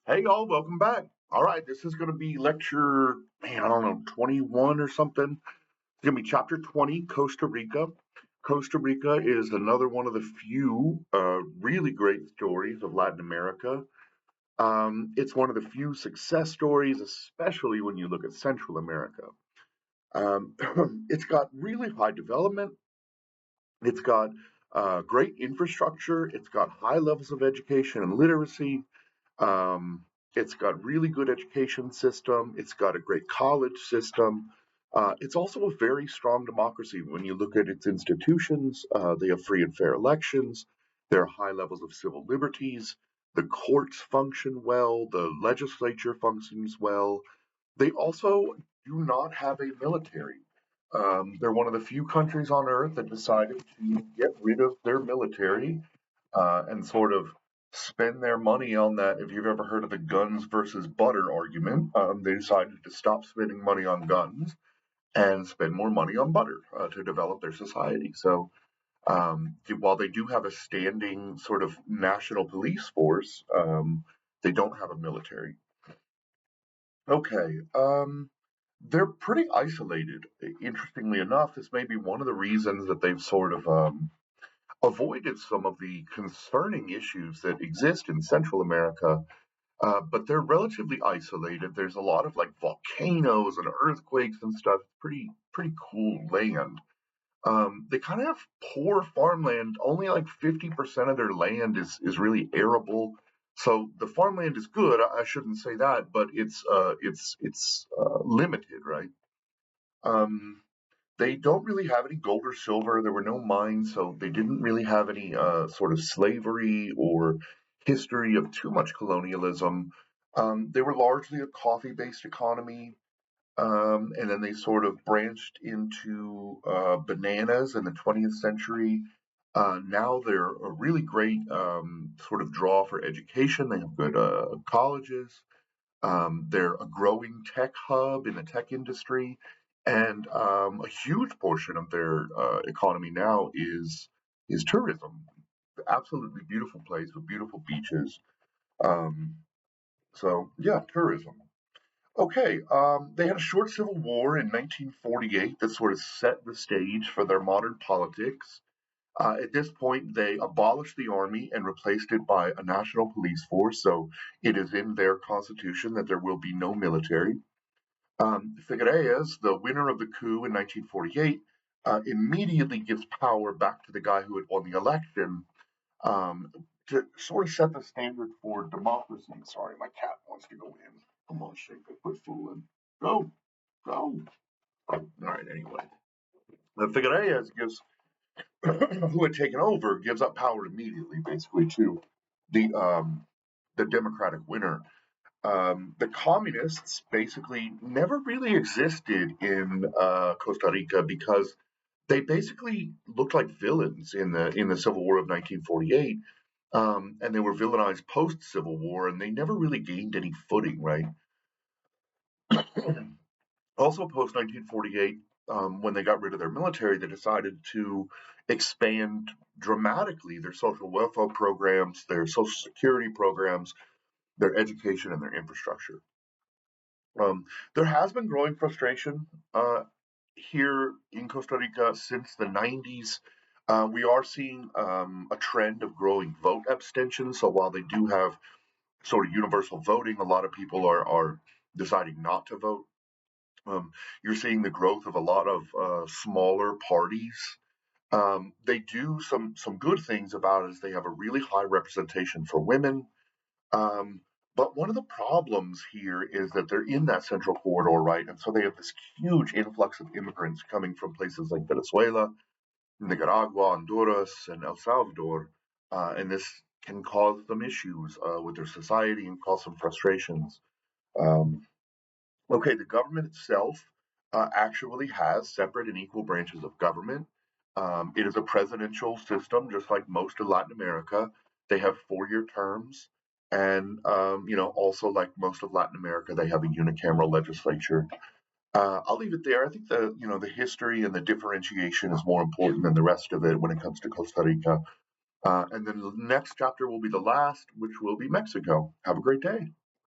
Hey y'all, welcome back. All right, this is going to be lecture, man, I don't know, 21 or something. It's going to be chapter 20, Costa Rica. Costa Rica is another one of the few really great stories of Latin America. It's one of the few success stories, especially when you look at Central America. Um, it's got really high development. It's got great infrastructure. It's got high levels of education and literacy. Um, it's got really good education system. It's got a great college system. It's also a very strong democracy when you look at its institutions. They have free and fair elections. There are high levels of civil liberties. The courts function well. The legislature functions well. They also do not have a military. They're one of the few countries on earth that decided to get rid of their military and sort of spend their money on that. If you've ever heard of the guns versus butter argument, they decided to stop spending money on guns and spend more money on butter to develop their society. So while they do have a standing sort of national police force, they don't have a military. Okay. They're pretty isolated. Interestingly enough, this may be one of the reasons that they've sort of avoided some of the concerning issues that exist in Central America, but they're relatively isolated. There's a lot of like volcanoes and earthquakes and stuff. Pretty cool land. They kind of have poor farmland. Only like 50% of their land is really arable. So the farmland is good. I shouldn't say that, but it's limited, right? Um, they don't really have any gold or silver. There were no mines, so they didn't really have any sort of slavery or history of too much colonialism. They were largely a coffee-based economy, and then they sort of branched into bananas in the 20th century. Now they're a really great sort of draw for education. They have good colleges. They're a growing tech hub in the tech industry, and a huge portion of their economy now is tourism. Absolutely beautiful place with beautiful beaches. Um, so yeah, tourism. Okay, they had a short civil war in 1948 that sort of set the stage for their modern politics. At this point, they abolished the army and replaced it by a national police force. So it is in their constitution that there will be no military. Figueres, the winner of the coup in 1948, immediately gives power back to the guy who had won the election um, to sort of set the standard for democracy. Sorry, my cat wants to go in. Come on, Shaker, quit fooling. Go, go. All right, anyway. Figueres gives, who had taken over, gives up power immediately, basically, to the um, the Democratic winner. The communists basically never really existed in Costa Rica because they basically looked like villains in the Civil War of 1948, and they were villainized post Civil War, and they never really gained any footing, right? Also, post 1948, when they got rid of their military, they decided to expand dramatically their social welfare programs, their social security programs, their education, and their infrastructure. Um, there has been growing frustration here in Costa Rica since the 90s. We are seeing a trend of growing vote abstention. So while they do have sort of universal voting, a lot of people are deciding not to vote. You're seeing the growth of a lot of smaller parties. They do some good things about it is they have a really high representation for women. Um, but one of the problems here is that they're in that central corridor, right? And so they have this huge influx of immigrants coming from places like Venezuela, Nicaragua, Honduras, and El Salvador. And this can cause some issues with their society and cause some frustrations. Um, okay, the government itself actually has separate and equal branches of government. It is a presidential system, just like most of Latin America. They have 4-year terms, and also like most of Latin America, they have a unicameral legislature. I'll leave it there. I think the history and the differentiation is more important than the rest of it when it comes to Costa Rica. And then the next chapter will be the last, which will be Mexico. Have a great day.